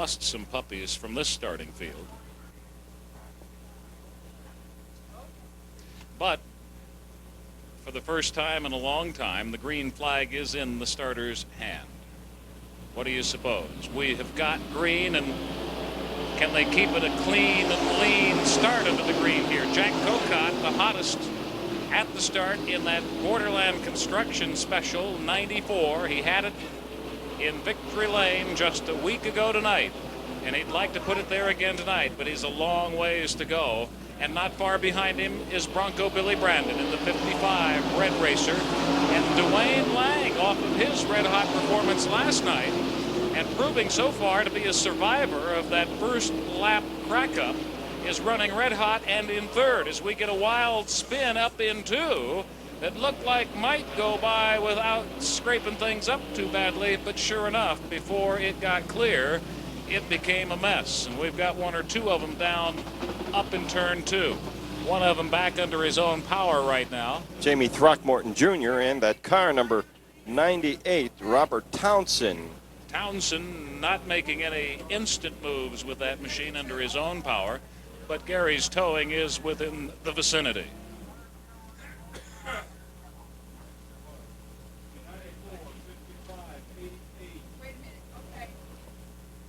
lost some puppies from this starting field. But for the first time in a long time, the green flag is in the starter's hand. What do you suppose? We have got green, and can they keep it a clean and lean start under the green here? Jack Cocott, the hottest at the start in that Borderland Construction Special 94. He had it in Victory Lane just a week ago tonight, and he'd like to put it there again tonight, but he's a long ways to go. And not far behind him is Bronco Billy Brandon in the 55 Red Racer, and Dwayne Lang off of his red-hot performance last night and proving so far to be a survivor of that first lap crack-up is running red-hot and in third as we get a wild spin up in two that looked like might go by without scraping things up too badly, but sure enough, before it got clear, it became a mess, and we've got one or two of them down up in turn two. One of them back under his own power right now. Jamie Throckmorton Jr. and that car number 98, Robert Townsend. Townsend not making any instant moves with that machine under his own power, but Gary's towing is within the vicinity.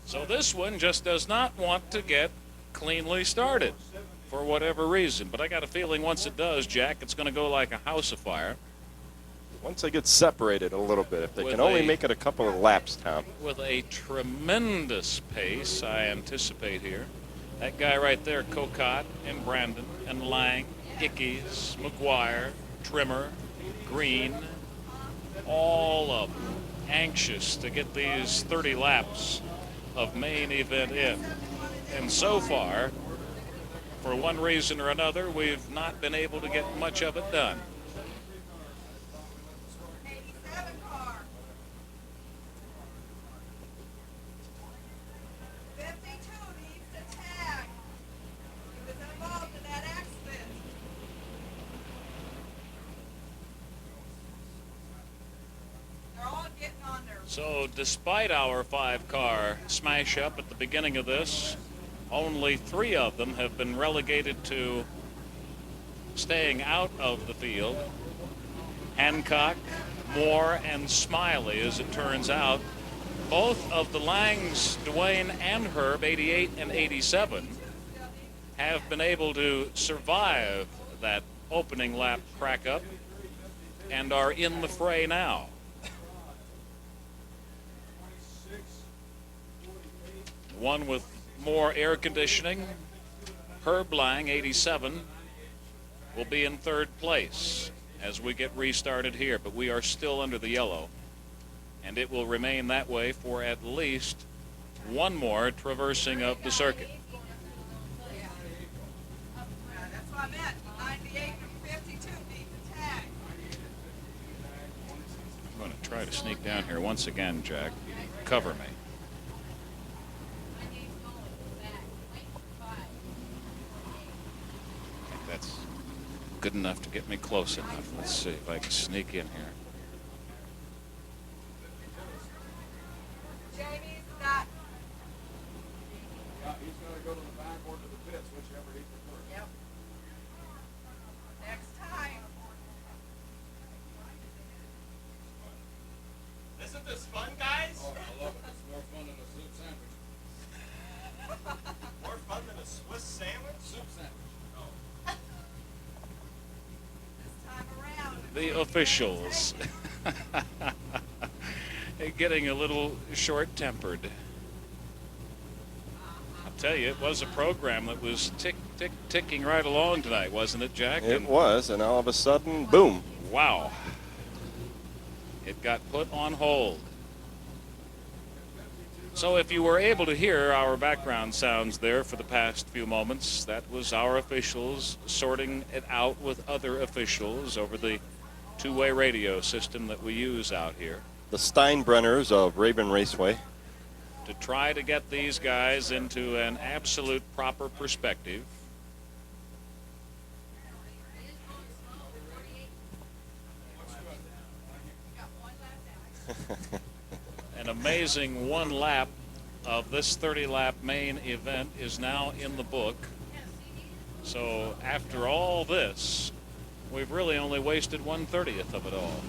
So this one just does not want to get cleanly started for whatever reason. But I got a feeling once it does, Jack, it's going to go like a house afire. Once they get separated a little bit, if they can only make it a couple of laps, Tom. With a tremendous pace, I anticipate here. That guy right there, Cocott and Brandon and Lang, Ickes, McGuire, Trimmer, Green, all of them anxious to get these 30 laps of main event in. And so far, for one reason or another, we've not been able to get much of it done. So despite our 5-car smash up at the beginning of this, only 3 of them have been relegated to staying out of the field. Hancock, Moore, and Smiley, as it turns out. Both of the Langs, Dwayne and Herb, 88 and 87, have been able to survive that opening lap crack up and are in the fray now. One with more air conditioning, Herb Lang, 87, will be in third place as we get restarted here, but we are still under the yellow, and it will remain that way for at least one more traversing of the circuit. That's what I meant. 98 and 52 beat the tag. I'm going to try to sneak down here once again, Jack. Cover me. That's good enough to get me close enough. Let's see if I can sneak in here. Jamie's got. Yeah, he's going to go to the back or to the pits, whichever he prefers. Yep. Next time. Isn't this fun, guys? Oh, I love it. It's more fun than a soup sandwich. More fun than a Swiss sandwich? Soup sandwich. The officials getting a little short-tempered. I'll tell you, it was a program that was ticking right along tonight, wasn't it, Jack? It was, and all of a sudden, boom. Wow. It got put on hold. So if you were able to hear our background sounds there for the past few moments, that was our officials sorting it out with other officials over the two-way radio system that we use out here. The Steinbrenners of Raven Raceway. To try to get these guys into an absolute proper perspective. An amazing one lap of this 30-lap main event is now in the book. So after all this, we've really only wasted 1/30th of it all.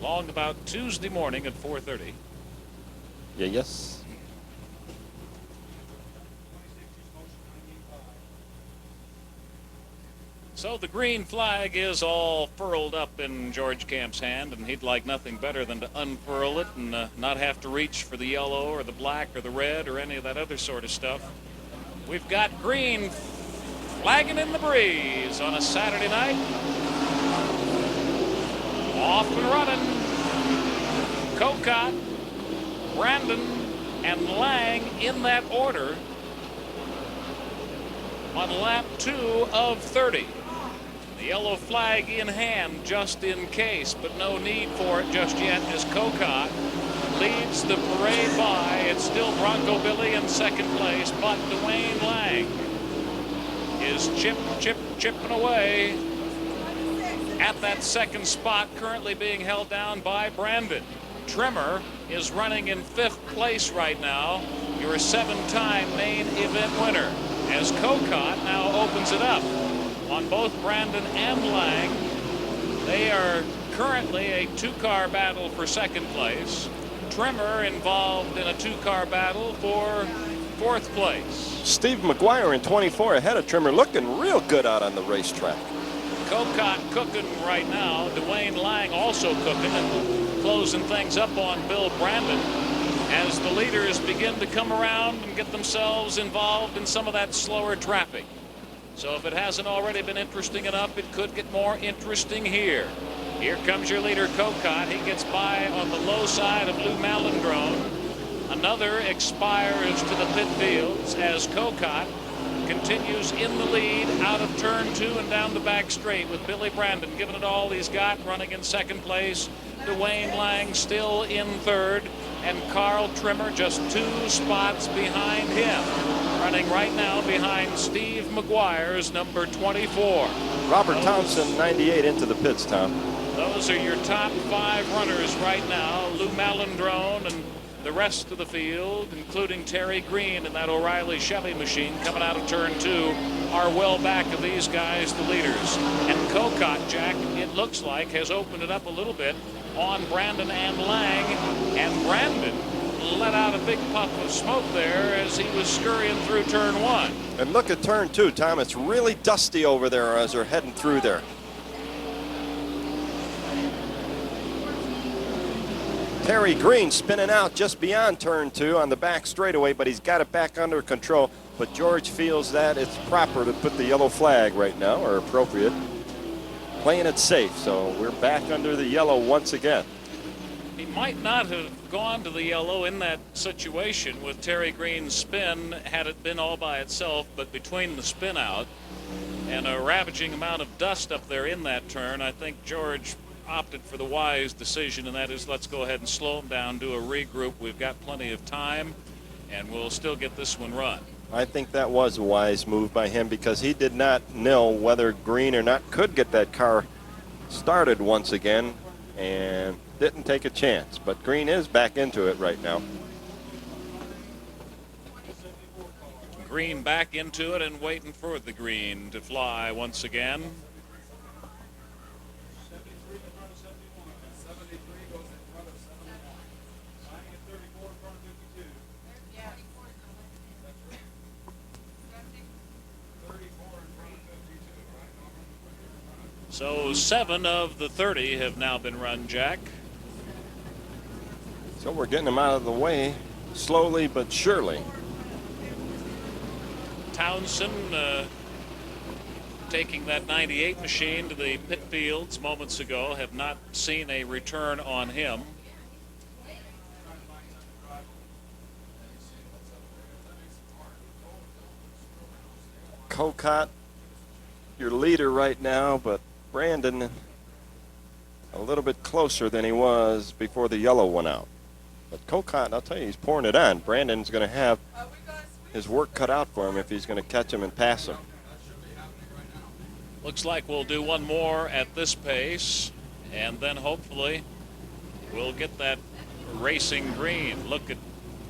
Long about Tuesday morning at 4:30. Yeah, yes. So the green flag is all furled up in George Camp's hand, and he'd like nothing better than to unfurl it and not have to reach for the yellow or the black or the red or any of that other sort of stuff. We've got green flagging in the breeze on a Saturday night. Off and running. Cocott, Brandon, and Lang in that order on lap 2 of 30. The yellow flag in hand just in case, but no need for it just yet as Cocott leads the parade by. It's still Bronco Billy in second place, but Dwayne Lang is chipping away at that second spot, currently being held down by Brandon. Trimmer is running in 5th place right now, your 7-time main event winner, as Cocott now opens it up on both Brandon and Lang. They are currently a 2-car battle for second place. Trimmer involved in a 2-car battle for 4th place. Steve McGuire in 24 ahead of Trimmer, looking real good out on the racetrack. Cocott cooking right now. Dwayne Lang also cooking and closing things up on Bill Brandon as the leaders begin to come around and get themselves involved in some of that slower traffic. So if it hasn't already been interesting enough, it could get more interesting here. Here comes your leader, Cocott. He gets by on the low side of Lou Malandrone. Another expires to the pit fields as Cocott continues in the lead out of turn 2 and down the back straight with Billy Brandon giving it all he's got, running in second place. Dwayne Lang still in third, and Carl Trimmer just 2 spots behind him, running right now behind Steve McGuire's number 24. Robert Townsend, 98, into the pits, Tom. Those are your top 5 runners right now. Lou Malandrone and the rest of the field, including Terry Green in that O'Reilly Chevy machine coming out of turn 2, are well back of these guys, the leaders. And Cocott, Jack, it looks like, has opened it up a little bit on Brandon and Lang, and Brandon let out a big puff of smoke there as he was scurrying through turn 1. And look at turn 2, Tom. It's really dusty over there as they're heading through there. Terry Green spinning out just beyond turn 2 on the back straightaway, but he's got it back under control. But George feels that it's proper to put the yellow flag right now, or appropriate. Playing it safe, so we're back under the yellow once again. He might not have gone to the yellow in that situation with Terry Green's spin had it been all by itself, but between the spin out and a ravaging amount of dust up there in that turn, I think George opted for the wise decision, and that is let's go ahead and slow him down, do a regroup. We've got plenty of time, and we'll still get this one run. I think that was a wise move by him because he did not know whether Green or not could get that car started once again and didn't take a chance. But Green is back into it right now. Green back into it and waiting for the green to fly once again. 73 goes in front of 71. Signing at 34 in front of 52. 34 in front of 52, right? So 7 of the 30 have now been run, Jack. So we're getting them out of the way slowly but surely. Townsend taking that 98 machine to the pit fields moments ago. Have not seen a return on him. Cocott, your leader right now, but Brandon a little bit closer than he was before the yellow went out. But Cocott, I'll tell you, he's pouring it on. Brandon's going to have his work cut out for him if he's going to catch him and pass him. Looks like we'll do one more at this pace, and then hopefully will get that racing green. Look at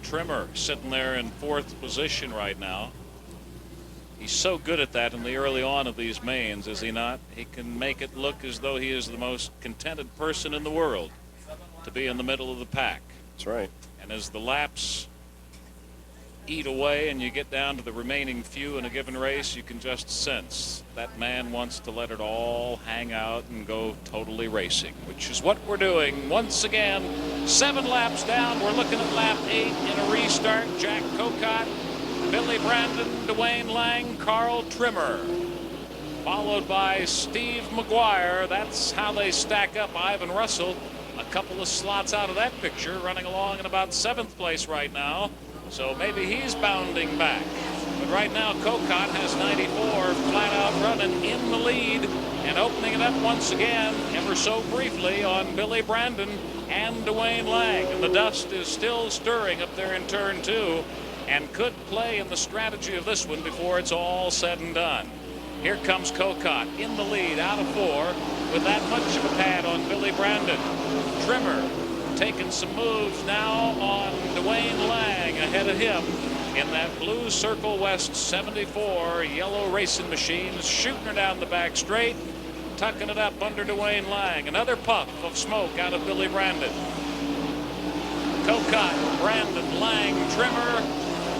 Trimmer sitting there in 4th position right now. He's so good at that in the early on of these mains, is he not? He can make it look as though he is the most contented person in the world to be in the middle of the pack. That's right. And as the laps eat away and you get down to the remaining few in a given race, you can just sense that man wants to let it all hang out and go totally racing, which is what we're doing. Once again, 7 laps down. We're looking at lap 8 in a restart. Jack Cocott, Billy Brandon, Dwayne Lang, Carl Trimmer, followed by Steve McGuire. That's how they stack up. Ivan Russell, a couple of slots out of that picture, running along in about 7th place right now. So maybe he's bounding back. But right now, Cocott has 94, flat out running in the lead and opening it up once again, ever so briefly, on Billy Brandon and Dwayne Lang. And the dust is still stirring up there in turn 2 and could play in the strategy of this one before it's all said and done. Here comes Cocott in the lead out of 4 with that much of a pad on Billy Brandon. Trimmer taking some moves now on Dwayne Lang ahead of him in that blue Circle West 74 yellow racing machine, shooting her down the back straight, tucking it up under Dwayne Lang. Another puff of smoke out of Billy Brandon. Cocott, Brandon, Lang, Trimmer,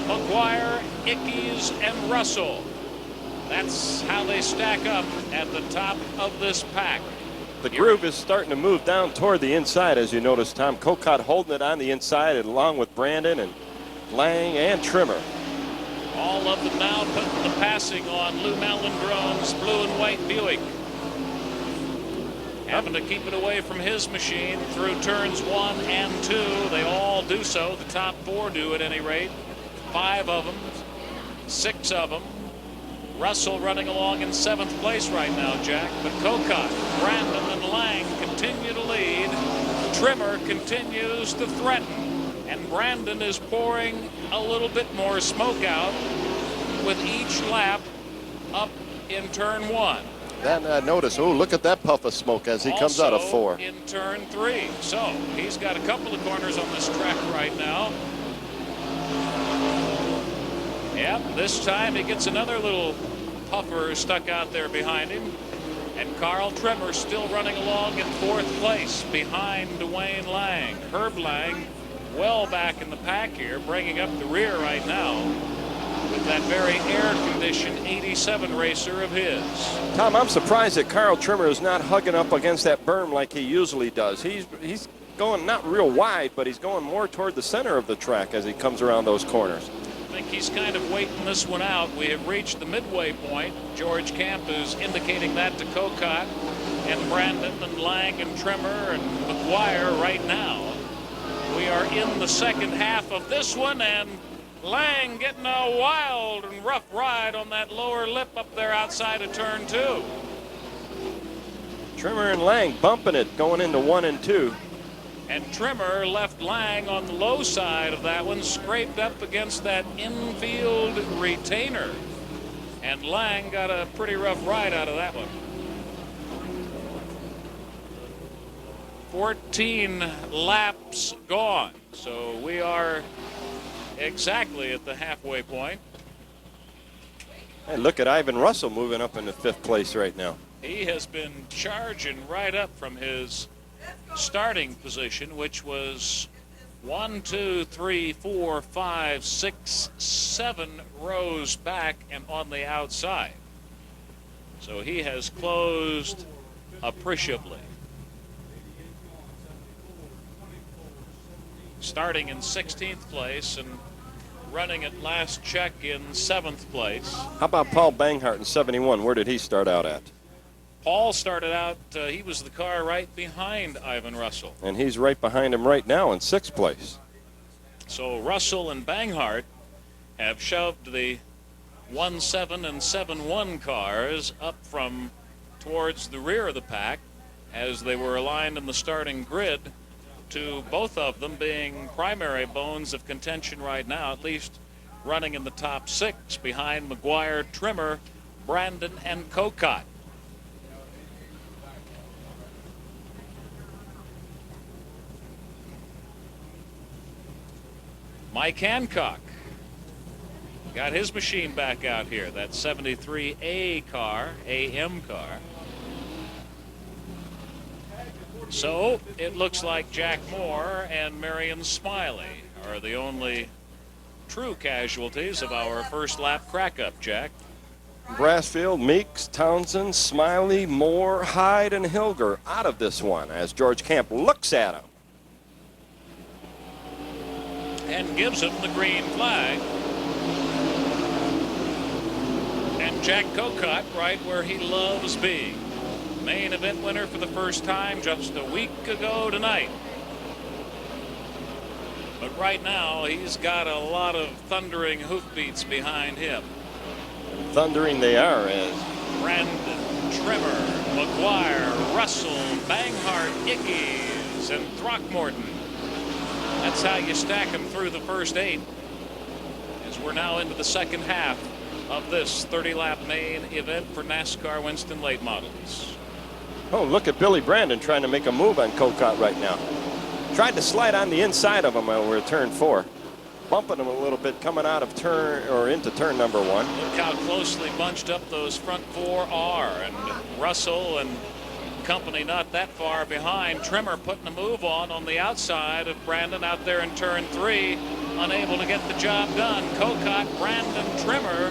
McGuire, Ickes, and Russell. That's how they stack up at the top of this pack. The groove is starting to move down toward the inside, as you notice, Tom. Cocott holding it on the inside along with Brandon and Lang and Trimmer. All of them now putting the passing on Lou Malandrone's blue and white Buick. Having to keep it away from his machine through turns 1 and 2. They all do so. The top 4 do at any rate. 5 of them, 6 of them. Russell running along in 7th place right now, Jack. But Cocott, Brandon, and Lang continue to lead. Trimmer continues to threaten. And Brandon is pouring a little bit more smoke out with each lap up in turn 1. Then notice, oh, look at that puff of smoke as he comes out of 4. Also in turn 3. So he's got a couple of corners on this track right now. Yep, this time he gets another little puffer stuck out there behind him. And Carl Trimmer still running along in 4th place behind Dwayne Lang. Herb Lang well back in the pack here, bringing up the rear right now with that very air-conditioned 87 racer of his. Tom, I'm surprised that Carl Trimmer is not hugging up against that berm like he usually does. He's going not real wide, but he's going more toward the center of the track as he comes around those corners. I think he's kind of waiting this one out. We have reached the midway point. George Camp is indicating that to Cocott and Brandon and Lang and Trimmer and McGuire right now. We are in the second half of this one, and Lang getting a wild and rough ride on that lower lip up there outside of turn 2. Trimmer and Lang bumping it going into 1 and 2. And Trimmer left Lang on the low side of that one, scraped up against that infield retainer. And Lang got a pretty rough ride out of that one. 14 laps gone. So we are exactly at the halfway point. Hey, look at Ivan Russell moving up into 5th place right now. He has been charging right up from his starting position, which was 1, 2, 3, 4, 5, 6, 7 rows back and on the outside. So he has closed appreciably. Starting in 16th place and running at last check in 7th place. How about Paul Banghart in 71? Where did he start out at? Paul started out, he was the car right behind Ivan Russell. And he's right behind him right now in 6th place. So Russell and Banghart have shoved the 1-7 and 7-1 cars up from towards the rear of the pack as they were aligned in the starting grid, to both of them being primary bones of contention right now, at least running in the top 6 behind McGuire, Trimmer, Brandon, and Cocott. Mike Hancock got his machine back out here. That 73A car, AM car. So it looks like Jack Moore and Marion Smiley are the only true casualties of our first lap crack-up, Jack. Brassfield, Meeks, Townsend, Smiley, Moore, Hyde, and Hilger out of this one as George Camp looks at him. And gives him the green flag. And Jack Kokot right where he loves being. Main event winner for the first time just a week ago tonight. But right now he's got a lot of thundering hoofbeats behind him. Thundering they are as Brandon, Trimmer, McGuire, Russell, Banghart, Ickes, and Throckmorton. That's how you stack them through the first 8. As we're now into the second half of this 30-lap main event for NASCAR Winston late models. oh, look at Billy Brandon trying to make a move on Kokot right now. Tried to slide on the inside of him over turn 4. Bumping him a little bit coming out of turn or into turn number 1. Look how closely bunched up those front 4 are. And Russell and company not that far behind. Trimmer putting a move on the outside of Brandon out there in turn 3. Unable to get the job done. Kokot, Brandon, Trimmer,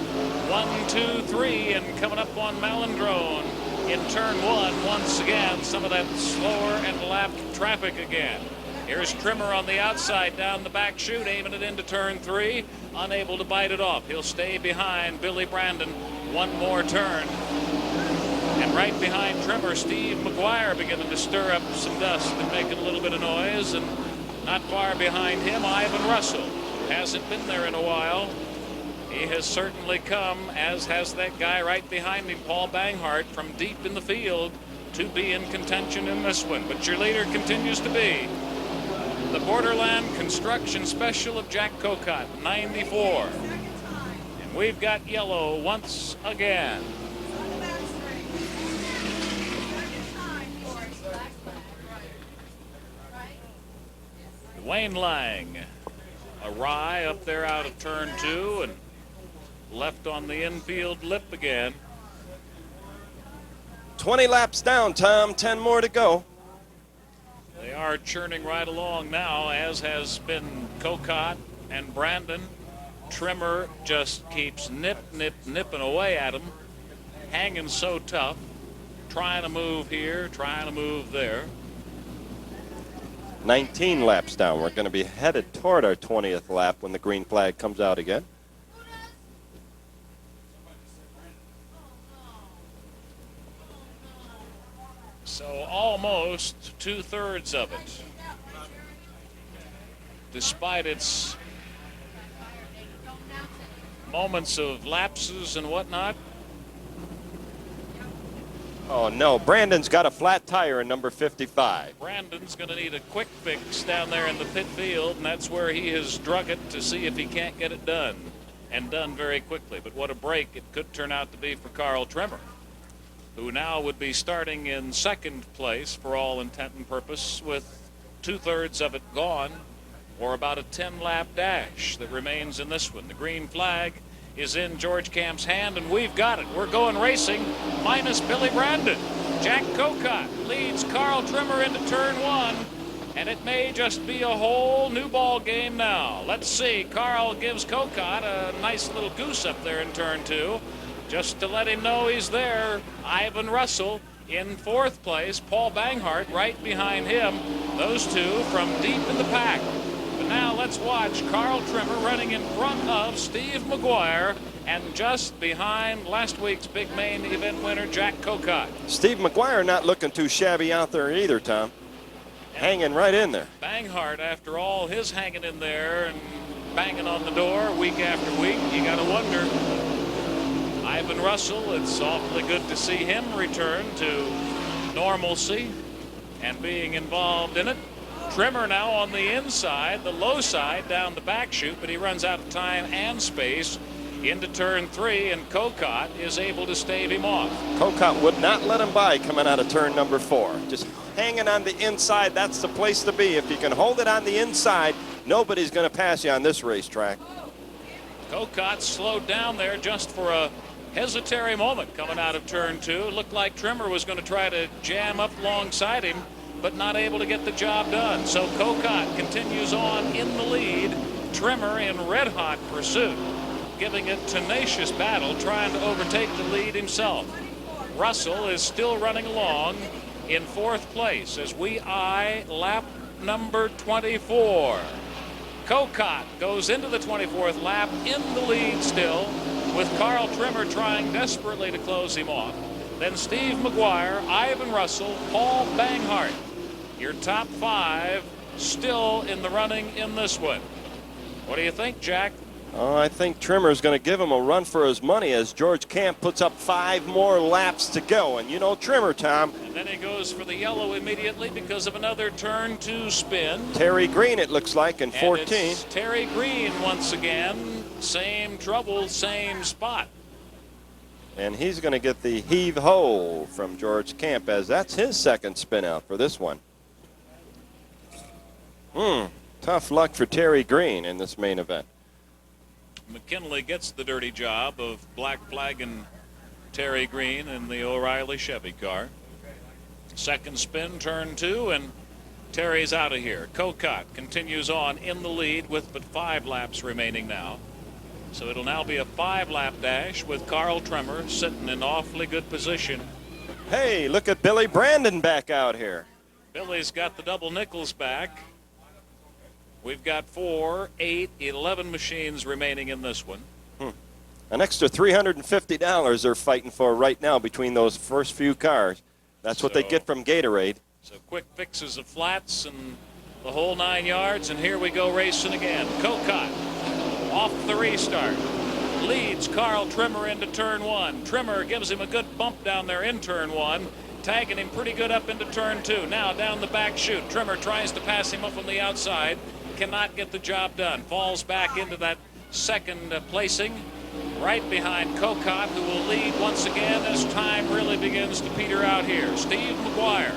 1, 2, 3, and coming up on Malandrone in turn 1 once again. Some of that slower and lapped traffic again. Here's Trimmer on the outside down the back chute, aiming it into turn 3. Unable to bite it off. He'll stay behind Billy Brandon one more turn. And right behind Trimmer, Steve McGuire beginning to stir up some dust and making a little bit of noise. And not far behind him, Ivan Russell. Hasn't been there in a while. He has certainly come, as has that guy right behind him, Paul Banghart, from deep in the field to be in contention in this one. But your leader continues to be the Borderland Construction Special of Jack Kokot, 94. And we've got yellow once again. Wayne Lang, a rye up there out of turn 2 and left on the infield lip again. 20 laps down, Tom. 10 more to go. They are churning right along now, as has been Kokot and Brandon. Trimmer just keeps nipping away at him, hanging so tough, trying to move here, trying to move there. 19 laps down. We're going to be headed toward our 20th lap when the green flag comes out again. So almost 2/3 of it. Despite its moments of lapses and whatnot. Oh, no. Brandon's got a flat tire in number 55. Brandon's going to need a quick fix down there in the pit field, and that's where he has drug it to see if he can't get it done, and done very quickly. But what a break it could turn out to be for Carl Trimmer, who now would be starting in second place for all intent and purpose with 2/3 of it gone, or about a 10-lap dash that remains in this one. The green flag is in George Camp's hand, and we've got it. We're going racing minus Billy Brandon. Jack Kokot leads Carl Trimmer into turn 1, and it may just be a whole new ball game now. Let's see. Carl gives Kokot a nice little goose up there in turn 2, just to let him know he's there. Ivan Russell in 4th place. Paul Banghart right behind him. Those two from deep in the pack. But now let's watch Carl Trimmer running in front of Steve McGuire and just behind last week's big main event winner, Jack Kokot. Steve McGuire not looking too shabby out there either, Tom. Hanging right in there. Banghart, after all his hanging in there and banging on the door week after week, you got to wonder. Ivan Russell, it's awfully good to see him return to normalcy and being involved in it. Trimmer now on the inside, the low side down the back chute, but he runs out of time and space into turn 3, and Kokot is able to stave him off. Kokot would not let him by coming out of turn number 4. Just hanging on the inside, that's the place to be. If you can hold it on the inside, Nobody's going to pass you on this racetrack. Cocott slowed down there just for a hesitary moment coming out of turn 2. Looked like Trimmer was going to try to jam up alongside him, but not able to get the job done. So Cocott continues on in the lead. Trimmer in red-hot pursuit, giving it tenacious battle, trying to overtake the lead himself. Russell is still running along in 4th place as we eye lap number 24. Cocott goes into the 24th lap in the lead still, with Carl Trimmer trying desperately to close him off. Then Steve McGuire, Ivan Russell, Paul Banghart. Your top 5 still in the running in this one. What do you think, Jack? Oh, I think Trimmer's going to give him a run for his money as George Camp puts up 5 more laps to go. And you know Trimmer, Tom. And then he goes for the yellow immediately because of another turn 2 spin. Terri Green, it looks like, in 14. And it's Terri Green once again. Same trouble, same spot. And he's going to get the heave-ho from George Camp as that's his 2nd spin out for this one. Tough luck for Terri Green in this main event. McKinley gets the dirty job of black flagging Terri Green in the O'Reilly Chevy car. 2nd spin, turn 2, and Terry's out of here. Cocott continues on in the lead with but 5 laps remaining now. So it'll now be a 5-lap dash with Carl Trimmer sitting in awfully good position. Hey, look at Billy Brandon back out here. Billy's got the double nickels back. We've got 4, 8, 11 machines remaining in this one. An extra $350 they're fighting for right now between those first few cars. That's what they get from Gatorade. So quick fixes of flats and the whole 9 yards, and here we go racing again. Cocott off the restart. Leads Carl Trimmer into turn 1. Trimmer gives him a good bump down there in turn 1. Tagging him pretty good up into turn 2. Now down the back chute. Trimmer tries to pass him up on the outside. Cannot get the job done. Falls back into that 2nd placing. Right behind Cocott, who will lead once again as time really begins to peter out here. Steve McGuire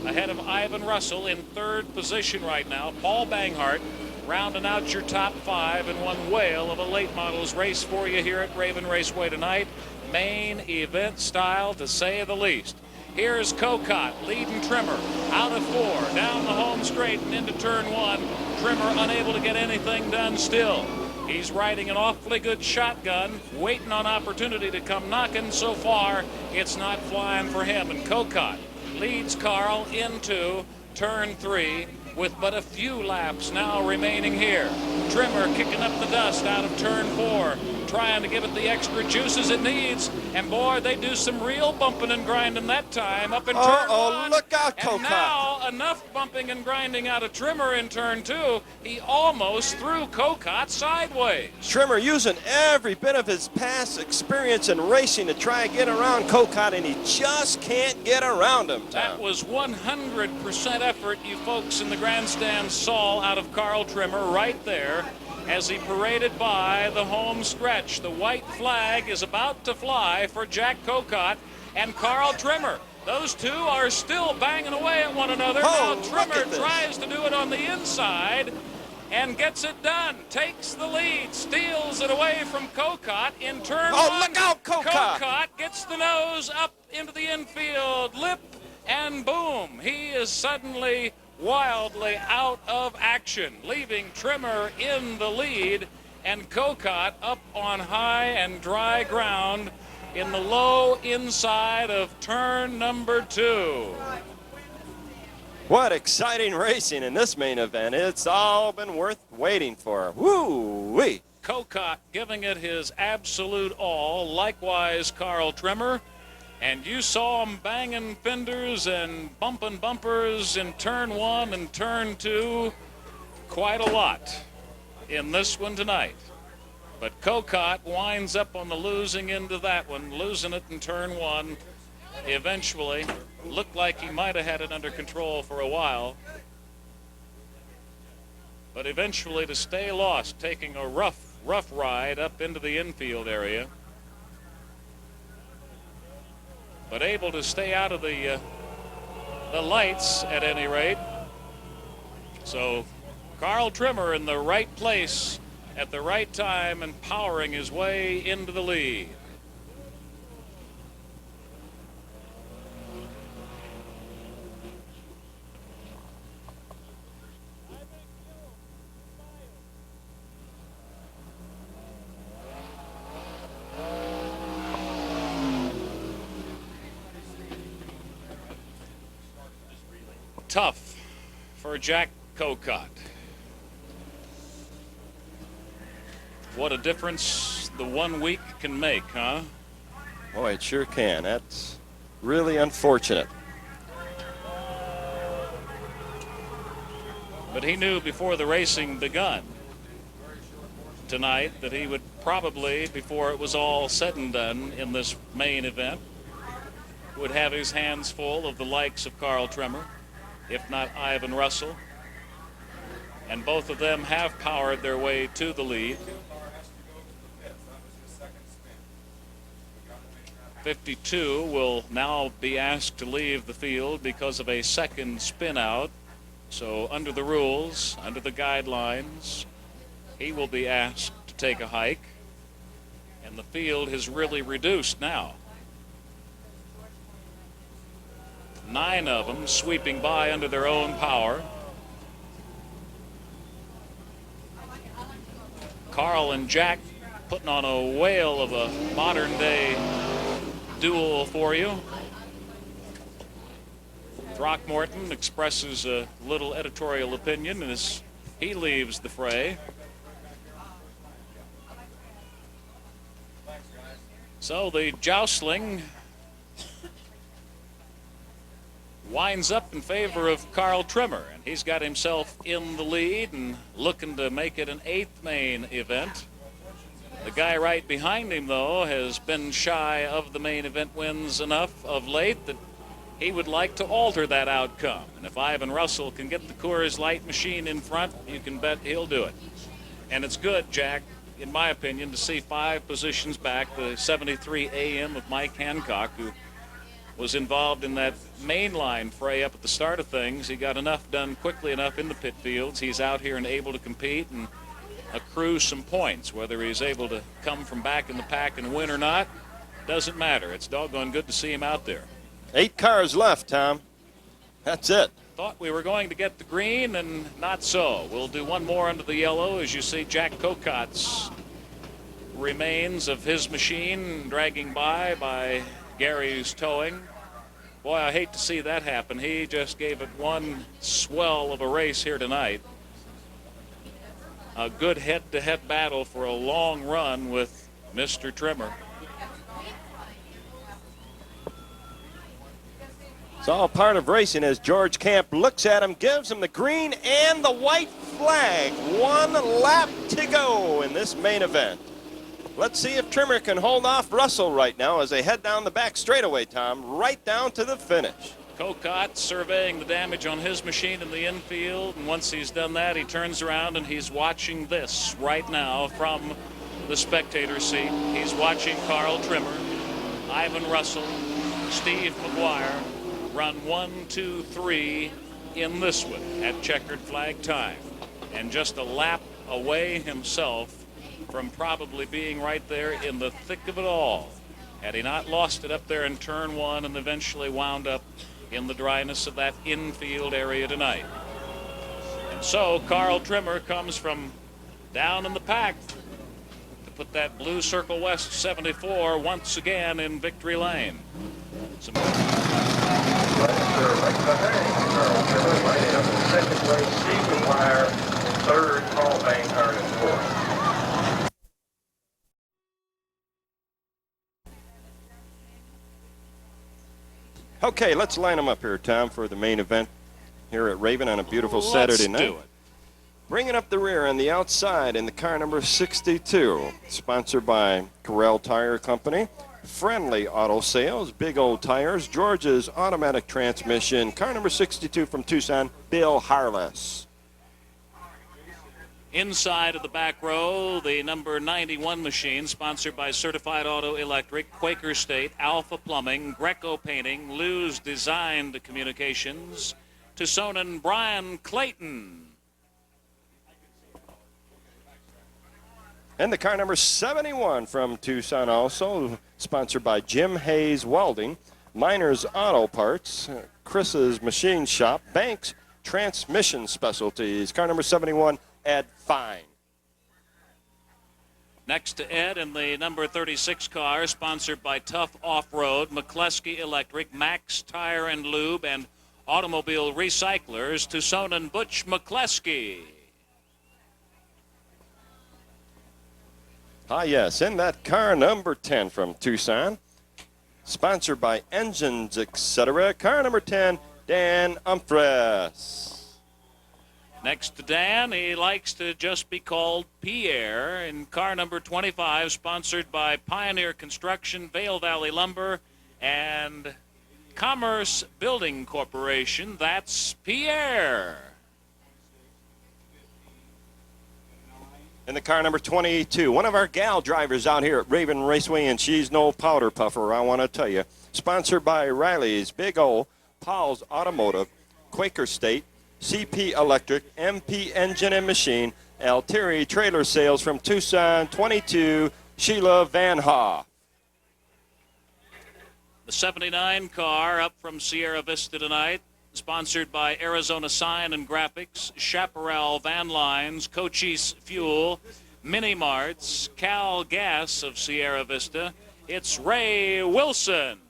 ahead of Ivan Russell in 3rd position right now. Paul Banghart rounding out your top 5 in one whale of a late models race for you here at Raven Raceway tonight. Main event style, to say the least. Here's Cocott leading Trimmer out of 4, down the home straight and into turn 1. Trimmer unable to get anything done still. He's riding an awfully good shotgun, waiting on opportunity to come knocking. So far, it's not flying for him. And Cocott leads Carl into turn 3 with but a few laps now remaining here. Trimmer kicking up the dust out of turn 4, trying to give it the extra juices it needs. And boy, they do some real bumping and grinding that time up in turn 1. Oh, look out, Cocott. And now enough bumping and grinding out of Trimmer in turn 2. He almost threw Cocott sideways. Trimmer using every bit of his past experience in racing to try and get around Cocott, and he just can't get around him, Tom. That was 100% effort you folks in the grandstand saw out of Carl Trimmer right there as he paraded by the home stretch. The white flag is about to fly for Jack Cocott and Carl Trimmer. Those two are still banging away at one another. Oh, now Trimmer this. tries to do it on the inside and gets it done. Takes the lead, steals it away from Cocott in turn 1. Oh, look out, Cocott! Cocott gets the nose up into the infield, lip, and boom. He is suddenly wildly out of action, leaving Trimmer in the lead and Cocott up on high and dry ground in the low inside of turn number 2. What exciting racing in this main event. It's all been worth waiting for. Woo-wee. Cocott giving it his absolute all, likewise Carl Trimmer. And you saw him banging fenders and bumping bumpers in turn 1 and turn 2 quite a lot in this one tonight. But Cocott winds up on the losing end of that one, losing it in turn 1. Eventually, looked like he might have had it under control for a while. But eventually to stay lost, taking a rough ride up into the infield area. But able to stay out of the lights at any rate. So Carl Trimmer in the right place at the right time and powering his way into the lead. Tough for Jack Cocott. What a difference the 1 week can make, huh? Boy, it sure can. That's really unfortunate. But he knew before the racing begun tonight that he would probably, before it was all said and done in this main event, would have his hands full of the likes of Carl Trimmer, if not Ivan Russell. And both of them have powered their way to the lead. 52 will now be asked to leave the field because of a second spin out. So under the rules, under the guidelines, he will be asked to take a hike. And the field has really reduced now. 9 of them sweeping by under their own power. Carl and Jack putting on a whale of a modern day duel for you. Throckmorton expresses a little editorial opinion as he leaves the fray. So the joustling winds up in favor of Carl Trimmer, and he's got himself in the lead and looking to make it an 8th main event. The guy right behind him, though, has been shy of the main event wins enough of late that he would like to alter that outcome. And if Ivan Russell can get the Coors Light machine in front, you can bet he'll do it. And it's good, Jack, in my opinion, to see 5 positions back, the 73 AM of Mike Hancock, who was involved in that mainline fray up at the start of things. He got enough done quickly enough in the pit fields. He's out here and able to compete and accrue some points. Whether he's able to come from back in the pack and win or not, doesn't matter. It's doggone good to see him out there. 8 cars left, Tom. That's it. Thought we were going to get the green, and not so. We'll do one more under the yellow as you see Jack Cocott's remains of his machine dragging by Gary's towing. Boy, I hate to see that happen. He just gave it one swell of a race here tonight. A good head-to-head battle for a long run with Mr. Trimmer. It's all part of racing as George Camp looks at him, gives him the green and the white flag. 1 lap to go in this main event. Let's see if Trimmer can hold off Russell right now as they head down the back straightaway, Tom, right down to the finish. Cocott surveying the damage on his machine in the infield, and once he's done that, he turns around and he's watching this right now from the spectator seat. He's watching Carl Trimmer, Ivan Russell, Steve McGuire run 1, 2, 3 in this one at checkered flag time, and just a lap away himself from probably being right there in the thick of it all, had he not lost it up there in turn 1 and eventually wound up in the dryness of that infield area tonight. And so Carl Trimmer comes from down in the pack to put that Blue Circle West 74 once again in victory lane. Some Second place, Steve McGuire. Third, Paul Banghart, and fourth. Okay, let's line them up here, Tom, for the main event here at Raven on a beautiful Saturday night. Let's do it. Bringing up the rear on the outside in the car number 62, sponsored by Corral Tire Company, Friendly Auto Sales, Big Old Tires, George's Automatic Transmission, car number 62 from Tucson, Bill Harless. Inside of the back row, the number 91 machine, sponsored by Certified Auto Electric, Quaker State, Alpha Plumbing, Greco Painting, Lou's Designed Communications, Tucsonan Brian Clayton. And the car number 71 from Tucson, also sponsored by Jim Hayes Welding, Miners Auto Parts, Chris's Machine Shop, Banks Transmission Specialties. Car number 71, Ed Fine. Next to Ed in the number 36 car, sponsored by Tough Off-Road, McCleskey Electric, Max Tire and Lube, and Automobile Recyclers, Tucson and Butch McCleskey. Yes, in that car number 10 from Tucson, sponsored by Engines, etc. Car number 10, Dan Umphreys. Next to Dan, he likes to just be called Pierre. In car number 25, sponsored by Pioneer Construction, Vail Valley Lumber, and Commerce Building Corporation. That's Pierre. In the car number 22, one of our gal drivers out here at Raven Raceway, and she's no powder puffer, I want to tell you. Sponsored by Riley's, Big O, Paul's Automotive, Quaker State, CP Electric, MP Engine and Machine, Terri Trailer Sales from Tucson, 22, Sheila Vanhor. The 79 car up from Sierra Vista tonight, sponsored by Arizona Sign and Graphics, Chaparral Van Lines, Cochise Fuel, Mini Marts, Cal Gas of Sierra Vista. It's Ray Wilson.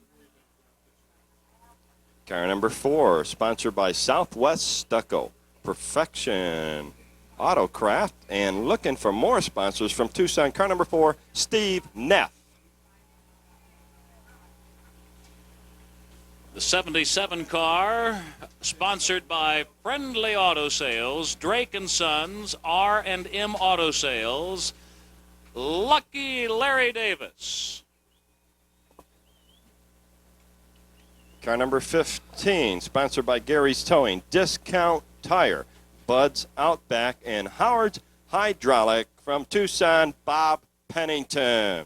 Car number 4, sponsored by Southwest Stucco, Perfection, Autocraft, and looking for more sponsors from Tucson. Car number 4, Steve Neff. The 77 car, sponsored by Friendly Auto Sales, Drake & Sons, R&M Auto Sales, Lucky Larry Davis. Car number 15, sponsored by Gary's Towing, Discount Tire, Bud's Outback, and Howard's Hydraulic from Tucson, Bob Pennington.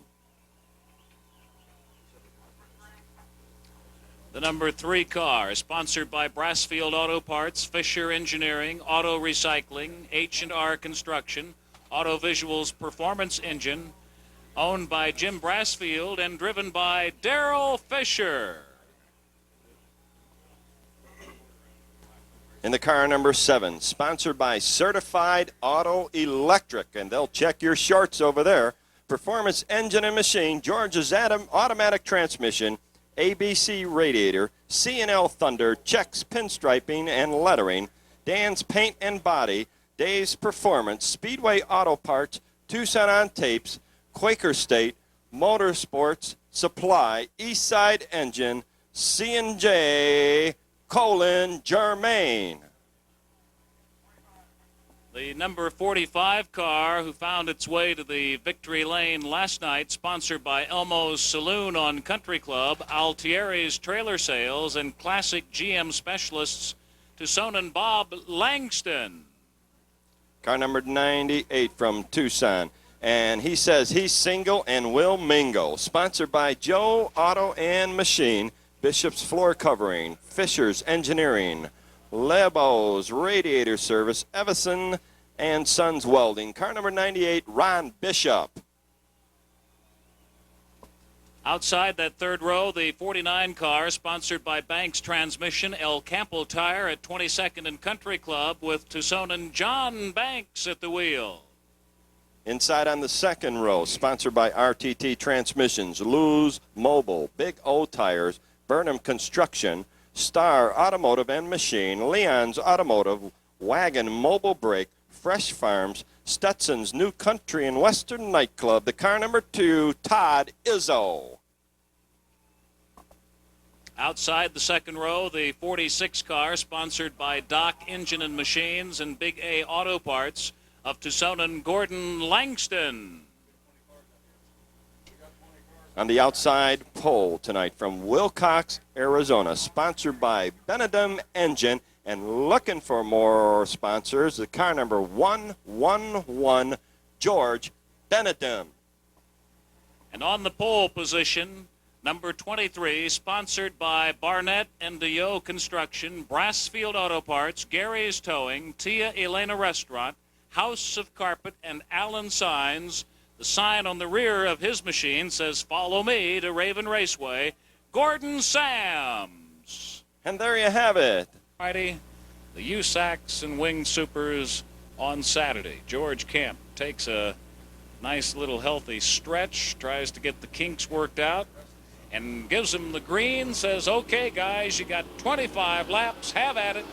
The number 3 car, sponsored by Brassfield Auto Parts, Fisher Engineering, Auto Recycling, H&R Construction, Auto Visuals Performance Engine, owned by Jim Brassfield and driven by Darrell Fisher. In the car number 7, sponsored by Certified Auto Electric, and they'll check your shorts over there. Performance Engine and Machine, George's Automatic Transmission, ABC Radiator, C&L Thunder, Checks Pinstriping and Lettering, Dan's Paint and Body, Dave's Performance, Speedway Auto Parts, Tucson on Tapes, Quaker State, Motorsports, Supply, Eastside Engine, C&J, Germain. The number 45 car, who found its way to the victory lane last night, sponsored by Elmo's Saloon on Country Club, Altieri's Trailer Sales, and Classic GM Specialists, Tucson and Bob Langston. Car number 98 from Tucson. And he says he's single and will mingle. Sponsored by Joe Auto and Machine, Bishop's Floor Covering, Fisher's Engineering, Lebo's Radiator Service, Evison and Sons Welding. Car number 98, Ron Bishop. Outside that third row, the 49 car, sponsored by Banks Transmission, El Campo Tire at 22nd and Country Club, with Tucson and John Banks at the wheel. Inside on the second row, sponsored by RTT Transmissions, Luz Mobile, Big O Tires, Burnham Construction, Star Automotive and Machine, Leon's Automotive, Wagon Mobile Brake, Fresh Farms, Stetson's New Country and Western Nightclub. The car number 2, Todd Izzo. Outside the second row, the 46 car, sponsored by Doc Engine and Machines and Big A Auto Parts, of Tucson and Gordon Langston. On the outside pole tonight from Wilcox, Arizona, sponsored by Benedum Engine, and looking for more sponsors, the car number 111, George Benedum. And on the pole position, number 23, sponsored by Barnett and DeYoe Construction, Brassfield Auto Parts, Gary's Towing, Tia Elena Restaurant, House of Carpet, and Allen Signs, The sign on the rear of his machine says, "Follow me to Raven Raceway, Gordon Sams." And there you have it. Friday, the USACs and Winged Supers on Saturday. George Kemp takes a nice little healthy stretch, tries to get the kinks worked out, and gives them the green, says, "Okay, guys, you got 25 laps. Have at it.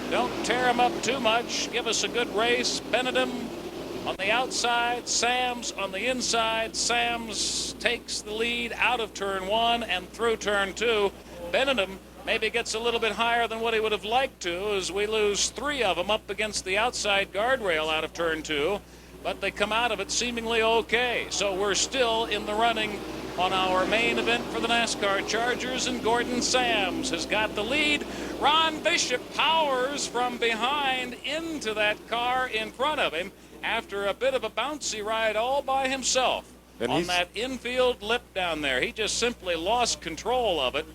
Don't tear them up too much. Give us a good race." Bennett on the outside, Sams on the inside. Sams takes the lead out of turn 1 and through turn 2. Bennett maybe gets a little bit higher than what he would have liked to, as we lose 3 of them up against the outside guardrail out of turn 2, but they come out of it seemingly okay. So we're still in the running on our main event for the NASCAR Chargers, and Gordon Sams has got the lead. Ron Bishop powers from behind into that car in front of him after a bit of a bouncy ride all by himself on that infield lip down there. He just simply lost control of it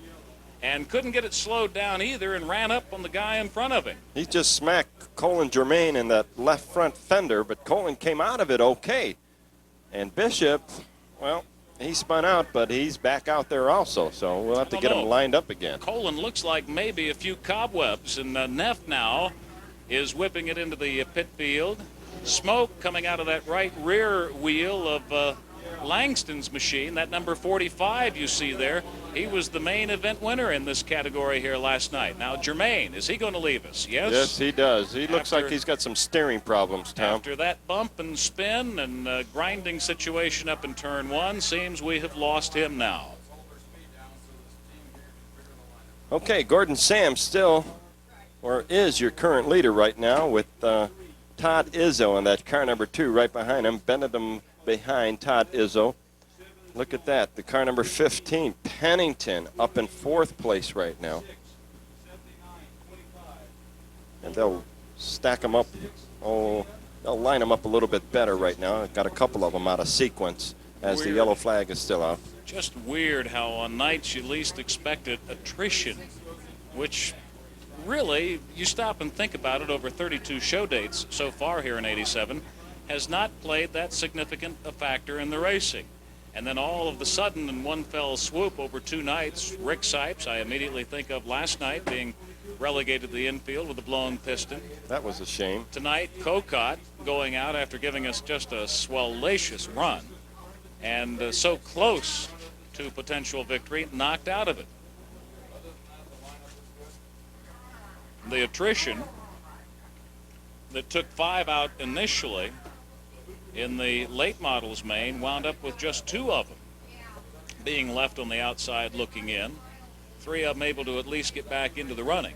and couldn't get it slowed down either, and ran up on the guy in front of him. He just smacked Colin Germain in that left front fender, but Colin came out of it okay. And Bishop, well, he spun out, but he's back out there also, so we'll have to get him lined up again. Colin looks like maybe a few cobwebs, and Neff now is whipping it into the pit field. Smoke coming out of that right rear wheel of Langston's machine, that number 45 you see there. He was the main event winner in this category here last night. Now, Germain, is he going to leave us? Yes? Yes, he does. He looks like he's got some steering problems, Tom. After that bump and spin and grinding situation up in turn 1, seems we have lost him now. Okay, Gordon Sams still, or is your current leader right now, with Todd Izzo in that car number 2 right behind him. Bennett behind Todd Izzo. Look at that, the car number 15, Pennington, up in 4th place right now. And they'll stack them up, they'll line them up a little bit better right now. I've got a couple of them out of sequence as the yellow flag is still out. Just weird how on nights you least expected attrition, which really, you stop and think about it, over 32 show dates so far here in 87, has not played that significant a factor in the racing. And then all of a sudden, in one fell swoop over 2 nights, Rick Sipes, I immediately think of last night, being relegated to the infield with a blown piston. That was a shame. Tonight, Cocott going out after giving us just a swallacious run, and so close to potential victory, knocked out of it. The attrition that took 5 out initially in the late models main wound up with just 2 of them being left on the outside looking in. 3 of them able to at least get back into the running.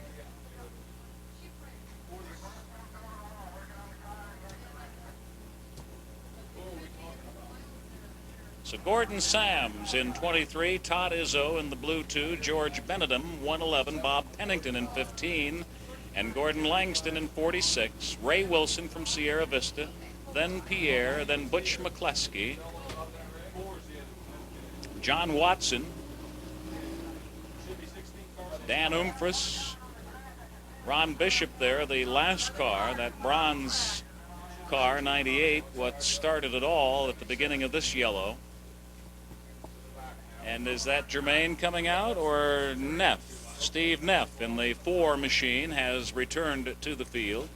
So Gordon Sams in 23, Todd Izzo in the blue 2, George Bennett 111, Bob Pennington in 15, and Gordon Langston in 46, Ray Wilson from Sierra Vista, then Pierre, then Butch McCleskey, John Watson, Dan Umfris, Ron Bishop there, the last car, that bronze car, 98, what started it all at the beginning of this yellow. And is that Germain coming out, or Neff? Steve Neff in the 4 machine has returned to the field.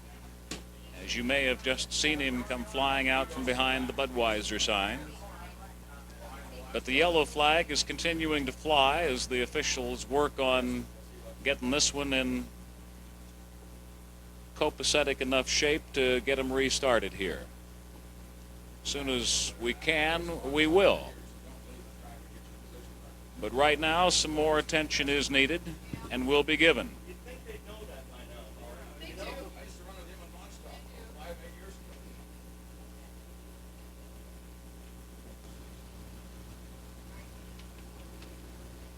As you may have just seen him come flying out from behind the Budweiser sign. But the yellow flag is continuing to fly as the officials work on getting this one in copacetic enough shape to get them restarted here. As soon as we can, we will. But right now, some more attention is needed and will be given.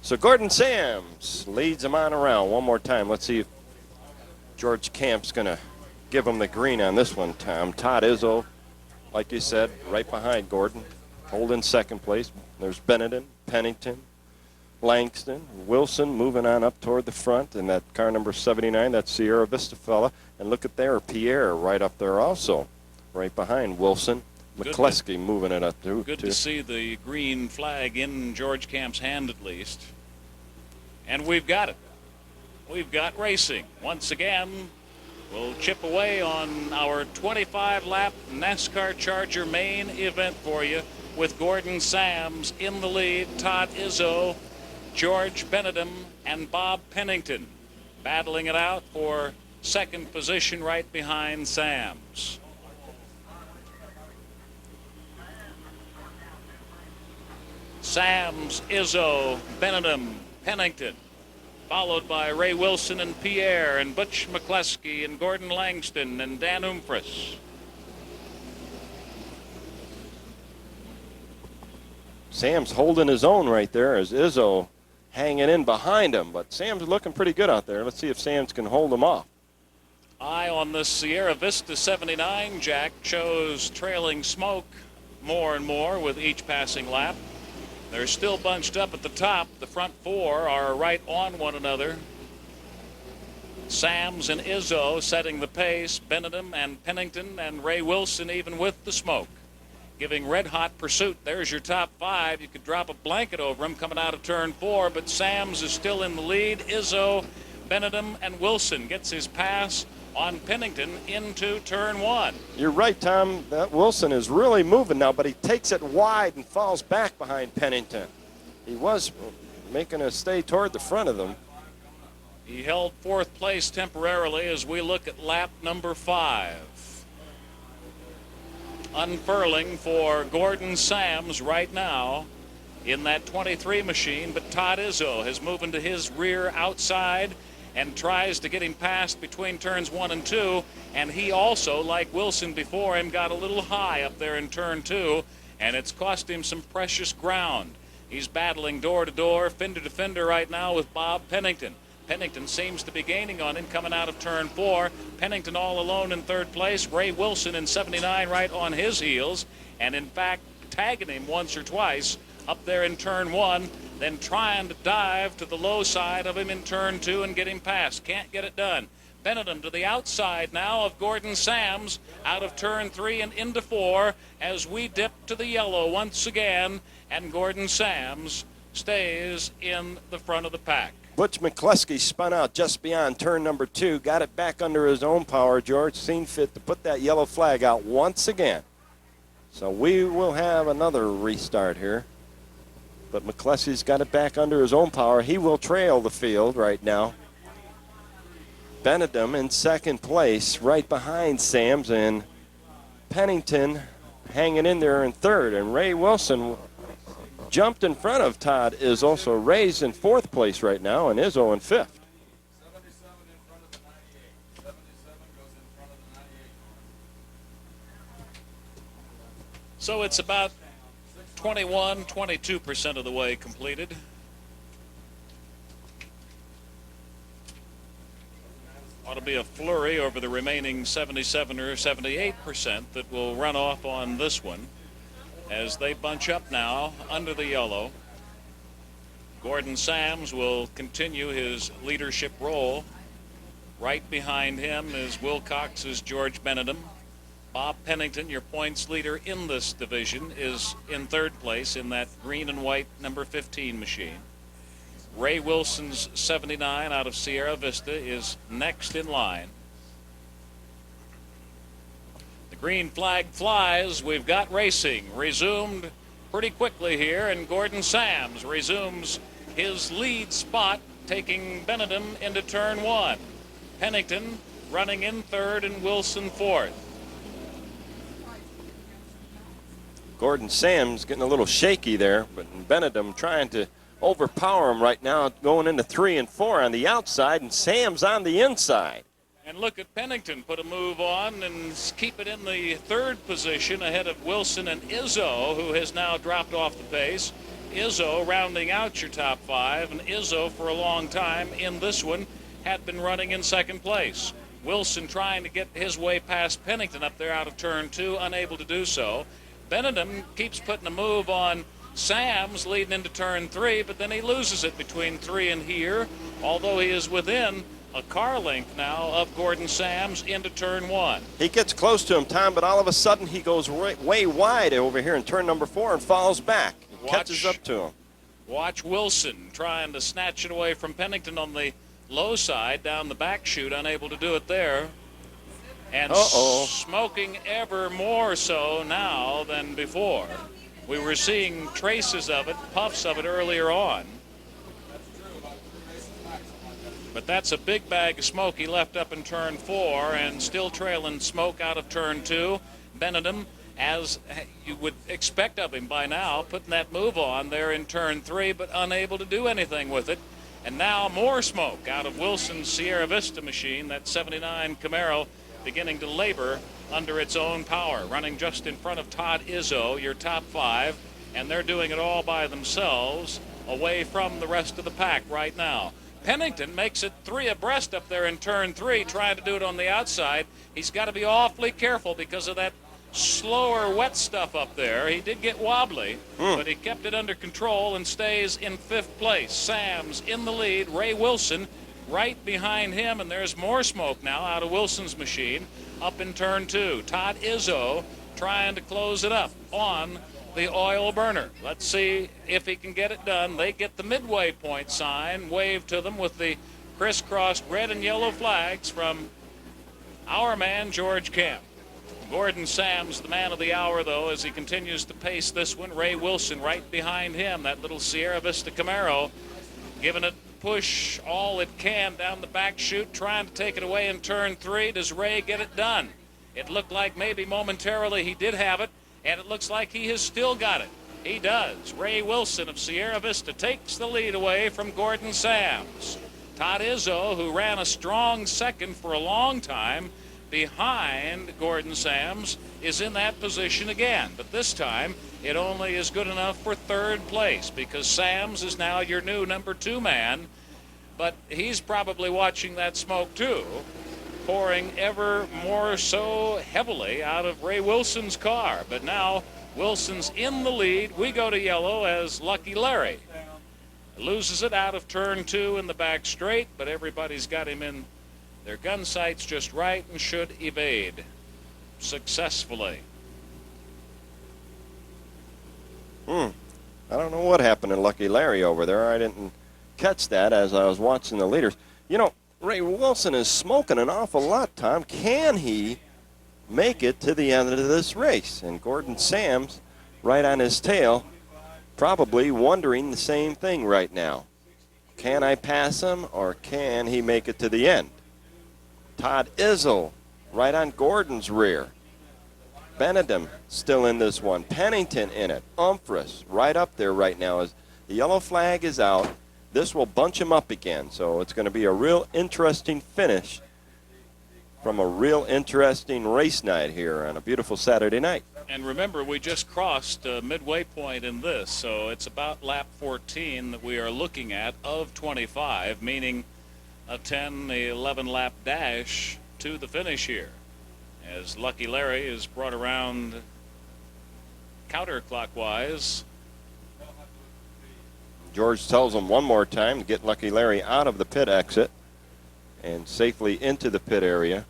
So Gordon Sams leads him on around one more time. Let's see if George Camp's going to give him the green on this one, Tom. Todd Izzo, like you said, right behind Gordon, holding 2nd place. There's Bennett, Pennington, Langston, Wilson moving on up toward the front, and that car number 79, that Sierra Vista fella. And look at there, Pierre right up there also, right behind Wilson. McCleskey moving it up too. Good to see the green flag in George Camp's hand at least. And we've got it. We've got racing. Once again, we'll chip away on our 25-lap NASCAR Charger main event for you with Gordon Sams in the lead, Todd Izzo, George Bennett, and Bob Pennington battling it out for second position right behind Sams. Sams, Izzo, Bennett, Pennington, followed by Ray Wilson and Pierre and Butch McCleskey and Gordon Langston and Dan Humphries. Sam's holding his own right there as Izzo hanging in behind him, but Sam's looking pretty good out there. Let's see if Sam's can hold him off. Eye on the Sierra Vista 79, Jack shows trailing smoke more and more with each passing lap. They're still bunched up at the top. The front four are right on one another. Sams and Izzo setting the pace. Bennett and Pennington and Ray Wilson even with the smoke, giving red-hot pursuit. There's your top five. You could drop a blanket over him coming out of turn 4, but Sams is still in the lead. Izzo, Bennett, and Wilson gets his pass on Pennington into turn 1. You're right, Tom. That Wilson is really moving now, but he takes it wide and falls back behind Pennington. He was making a stay toward the front of them. He held 4th place temporarily as we look at lap number 5. Unfurling for Gordon Sams right now in that 23 machine, but Todd Izzo has moved into his rear outside and tries to get him past between turns 1 and 2, and he also, like Wilson before him, got a little high up there in turn 2, and it's cost him some precious ground. He's battling door to door, fender to fender right now with Bob Pennington. Pennington seems to be gaining on him coming out of turn 4. Pennington all alone in 3rd place. Ray Wilson in 79 right on his heels, and in fact tagging him once or twice up there in turn 1, then trying to dive to the low side of him in turn 2 and get him past. Can't get it done. Bennett to the outside now of Gordon Sams out of turn 3 and into 4 as we dip to the yellow once again, and Gordon Sams stays in the front of the pack. Butch McCleskey spun out just beyond turn number 2, got it back under his own power. George seen fit to put that yellow flag out once again. So we will have another restart here. But McCleskey's got it back under his own power. He will trail the field right now. Bennett in 2nd place, right behind Sams, and Pennington hanging in there in 3rd. And Ray Wilson jumped in front of Todd Izzo, so Ray's in 4th place right now, and Izzo in 5th. 77 in front of the 98. 77 goes in front of the 98. So it's about 22% of the way completed. Ought to be a flurry over the remaining 77 or 78% that will run off on this one as they bunch up now under the yellow. Gordon Sams will continue his leadership role. Right behind him is Wilcox's George Bennett. Bob Pennington, your points leader in this division, is in 3rd place in that green and white number 15 machine. Ray Wilson's 79 out of Sierra Vista is next in line. The green flag flies. We've got racing resumed pretty quickly here, and Gordon Sams resumes his lead spot, taking Bennett into turn 1. Pennington running in 3rd and Wilson 4th. Gordon Sams getting a little shaky there, but Bennett trying to overpower him right now, going into 3 and 4 on the outside, and Sams on the inside. And look at Pennington put a move on and keep it in the 3rd position ahead of Wilson and Izzo, who has now dropped off the pace. Izzo rounding out your top 5, and Izzo for a long time in this one had been running in 2nd place. Wilson trying to get his way past Pennington up there out of turn 2, unable to do so. Bennett keeps putting a move on Sams leading into turn 3, but then he loses it between 3 and here, although he is within a car length now of Gordon Sams into turn 1. He gets close to him, Tom, but all of a sudden he goes way wide over here in turn number 4 and falls back. Catches up to him. Watch Wilson trying to snatch it away from Pennington on the low side down the back chute, unable to do it there. And smoking ever more so now than before. We were seeing traces of it, puffs of it earlier on. But that's a big bag of smoke he left up in turn 4 and still trailing smoke out of turn 2. Bennett, as you would expect of him by now, putting that move on there in turn 3, but unable to do anything with it. And now more smoke out of Wilson's Sierra Vista machine, that 79 Camaro, beginning to labor under its own power, running just in front of Todd Izzo, your top 5, and they're doing it all by themselves, away from the rest of the pack right now. Pennington makes it 3 abreast up there in turn 3, trying to do it on the outside. He's got to be awfully careful because of that slower wet stuff up there. He did get wobbly, but he kept it under control and stays in 5th place. Sams in the lead, Ray Wilson right behind him, and there's more smoke now out of Wilson's machine up in turn 2. Todd Izzo trying to close it up on the oil burner. Let's see if he can get it done. They get the midway point sign waved to them with the crisscrossed red and yellow flags from our man George Kemp. Gordon Sams, the man of the hour, though, as he continues to pace this one. Ray Wilson right behind him, that little Sierra Vista Camaro, giving it push all it can down the back chute, trying to take it away in turn 3. Does Ray get it done? It looked like maybe momentarily he did have it, and it looks like he has still got it. He does. Ray Wilson of Sierra Vista takes the lead away from Gordon Sams. Todd Izzo, who ran a strong second for a long time behind Gordon Sams, is in that position again. But this time, it only is good enough for 3rd place because Sams is now your new number 2 man. But he's probably watching that smoke too, pouring ever more so heavily out of Ray Wilson's car. But now Wilson's in the lead. We go to yellow as Lucky Larry loses it out of turn 2 in the back straight, but everybody's got him in their gun sights just right and should evade successfully. I don't know what happened to Lucky Larry over there. I didn't catch that as I was watching the leaders. You know, Ray Wilson is smoking an awful lot, Tom. Can he make it to the end of this race? And Gordon Sams, right on his tail, probably wondering the same thing right now. Can I pass him, or can he make it to the end? Todd Izzo right on Gordon's rear. Bennett still in this one. Pennington in it. Umphris right up there right now. As the yellow flag is out, this will bunch him up again. So it's going to be a real interesting finish from a real interesting race night here on a beautiful Saturday night. And remember, we just crossed a midway point in this, so it's about lap 14 that we are looking at of 25, meaning a 10, 11 lap dash to the finish here, as Lucky Larry is brought around counterclockwise. George tells him one more time to get Lucky Larry out of the pit exit and safely into the pit area.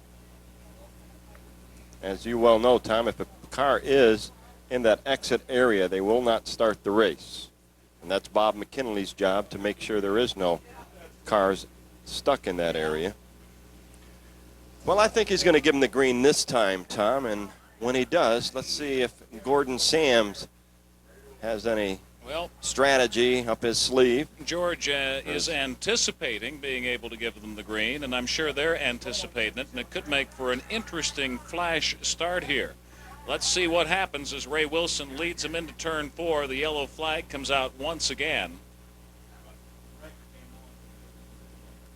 As you well know, Tom, if a car is in that exit area, they will not start the race. And that's Bob McKinley's job to make sure there is no cars stuck in that area. Well, I think he's going to give him the green this time, Tom, and when he does, let's see if Gordon Sams has any strategy up his sleeve. George is anticipating being able to give them the green, and I'm sure they're anticipating it, and it could make for an interesting flash start here. Let's see what happens as Ray Wilson leads him into turn 4. The yellow flag comes out once again.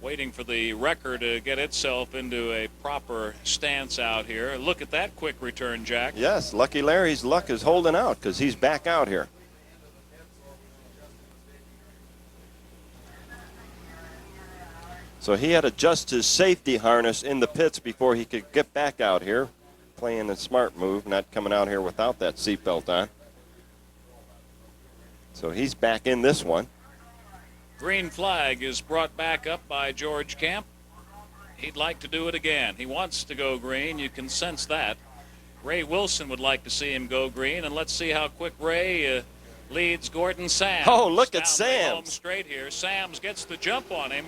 Waiting for the wrecker to get itself into a proper stance out here. Look at that quick return, Jack. Yes, Lucky Larry's luck is holding out because he's back out here. So he had to adjust his safety harness in the pits before he could get back out here, playing a smart move, not coming out here without that seatbelt on. So he's back in this one. Green flag is brought back up by George Kemp. He'd like to do it again. He wants to go green. You can sense that. Ray Wilson would like to see him go green, and let's see how quick Ray leads Gordon Sams. Oh, look at down the Sams. home straight here. Sams gets the jump on him,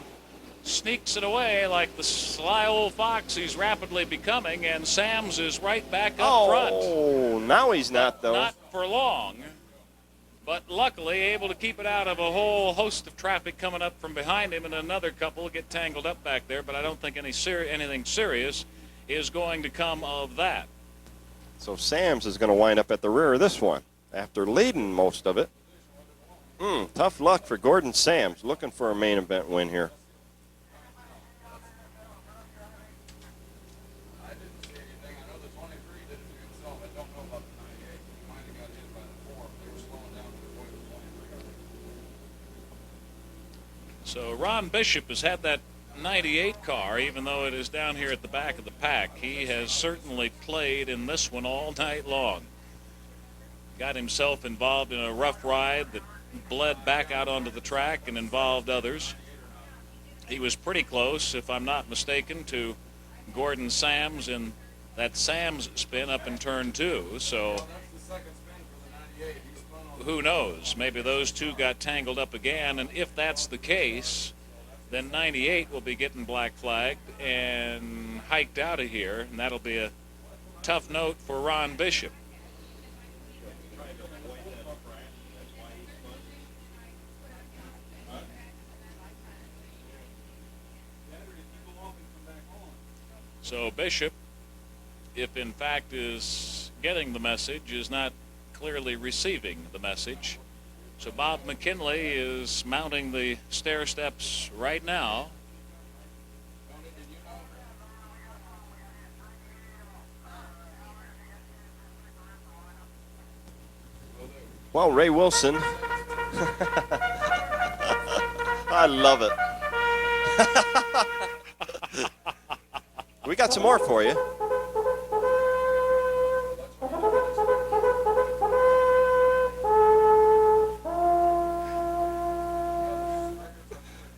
sneaks it away like the sly old fox he's rapidly becoming, and Sams is right back up front. Oh, now he's not, though. Not for long, but luckily able to keep it out of a whole host of traffic coming up from behind him, and another couple get tangled up back there, but I don't think anything serious is going to come of that. So Sams is going to wind up at the rear of this one after leading most of it. Tough luck for Gordon Sams, looking for a main event win here. I didn't see anything. I know the 23 did it to himself. I don't know about the 98. He might have got hit by the 4. They were slowing down to avoid the 23. So Ron Bishop has had that 98 car, even though it is down here at the back of the pack. He has certainly played in this one all night long. Got himself involved in a rough ride that bled back out onto the track and involved others. He was pretty close, if I'm not mistaken, to Gordon Sams in that Sams spin up in turn 2. So That's the second spin for the 98. He spun on who knows? Maybe those two got tangled up again, and if that's the case, then 98 will be getting black flagged and hiked out of here, and that'll be a tough note for Ron Bishop. So Bishop, if in fact is getting the message, is not clearly receiving the message. So Bob McKinley is mounting the stair steps right now. Well, Ray Wilson. I love it. We got some more for you.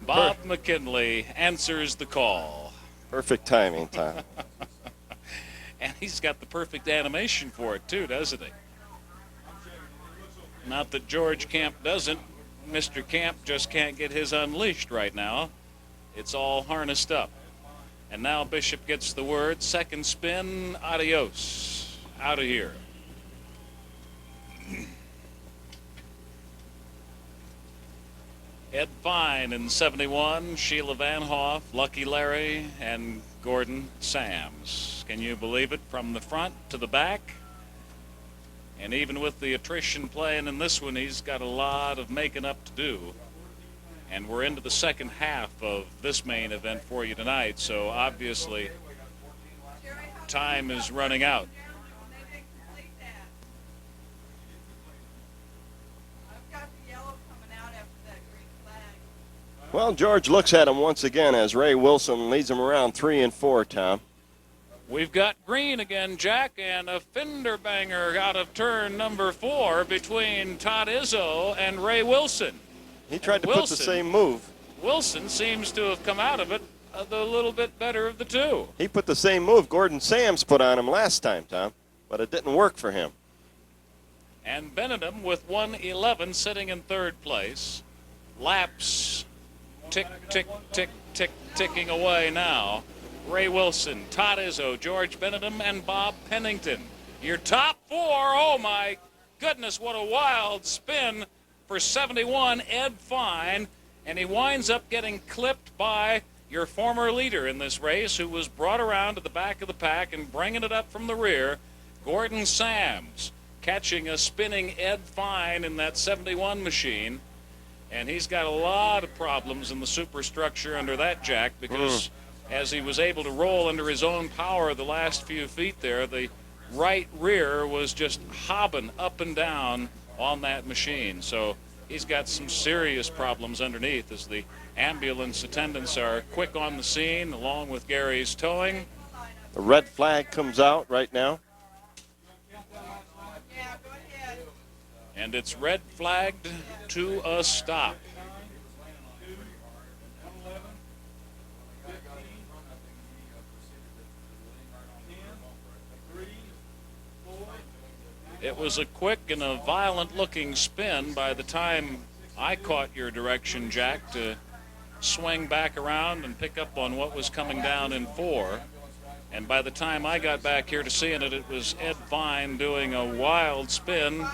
Bob McKinley answers the call. Perfect timing, Tom. And he's got the perfect animation for it, too, doesn't he? Not that George Camp doesn't. Mr. Camp just can't get his unleashed right now. It's all harnessed up. And now Bishop gets the word. Second spin, adios. Out of here. Ed Fine in 71, Sheila Van Hoff, Lucky Larry, and Gordon Sams. Can you believe it? From the front to the back. And even with the attrition playing in this one, he's got a lot of making up to do. And we're into the second half of this main event for you tonight, so obviously time is running out. Well, George looks at him once again as Ray Wilson leads him around 3 and 4, Tom. We've got green again, Jack, and a fender banger out of turn number 4 between Todd Izzo and Ray Wilson. He tried to put the same move. Wilson seems to have come out of it the little bit better of the two. He put the same move Gordon Sams put on him last time, Tom, but it didn't work for him. And Bennett with 111 sitting in third place. Laps tick, tick, tick, tick, ticking away now. Ray Wilson, Todd Izzo, George Bennett, and Bob Pennington. Your top 4, oh my goodness, what a wild spin for 71, Ed Fine, and he winds up getting clipped by your former leader in this race, who was brought around to the back of the pack and bringing it up from the rear, Gordon Sams, catching a spinning Ed Fine in that 71 machine, and he's got a lot of problems in the superstructure under that jack because as he was able to roll under his own power the last few feet there, the right rear was just hopping up and down on that machine. So he's got some serious problems underneath as the ambulance attendants are quick on the scene along with Gary's towing. The red flag comes out right now. And it's red flagged to a stop. It was a quick and a violent-looking spin by the time I caught your direction, Jack, to swing back around and pick up on what was coming down in 4. And by the time I got back here to seeing it, it was Ed Vine doing a wild spin.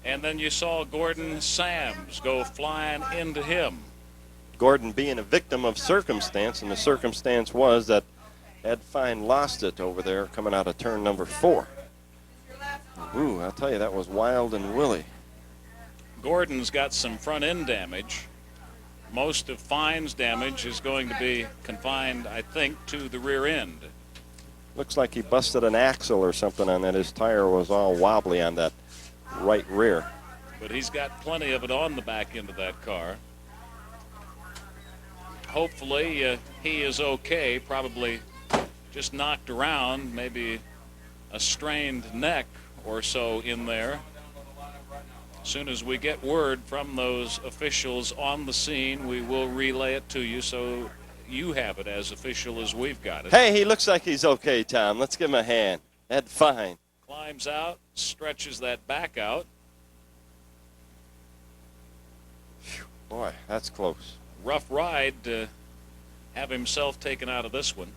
And then you saw Gordon Sams go flying into him. Gordon being a victim of circumstance, and the circumstance was that Ed Fine lost it over there coming out of turn number 4. Ooh, I'll tell you, that was wild and willy. Gordon's got some front end damage. Most of Fine's damage is going to be confined, I think, to the rear end. Looks like he busted an axle or something on that. His tire was all wobbly on that right rear. But he's got plenty of it on the back end of that car. Hopefully he is okay, probably just knocked around, maybe a strained neck or so in there. As soon as we get word from those officials on the scene, we will relay it to you so you have it as official as we've got it. Hey, he looks like he's okay, Tom. Let's give him a hand. Ed Fine. Climbs out, stretches that back out. Boy, that's close. Rough ride to have himself taken out of this one.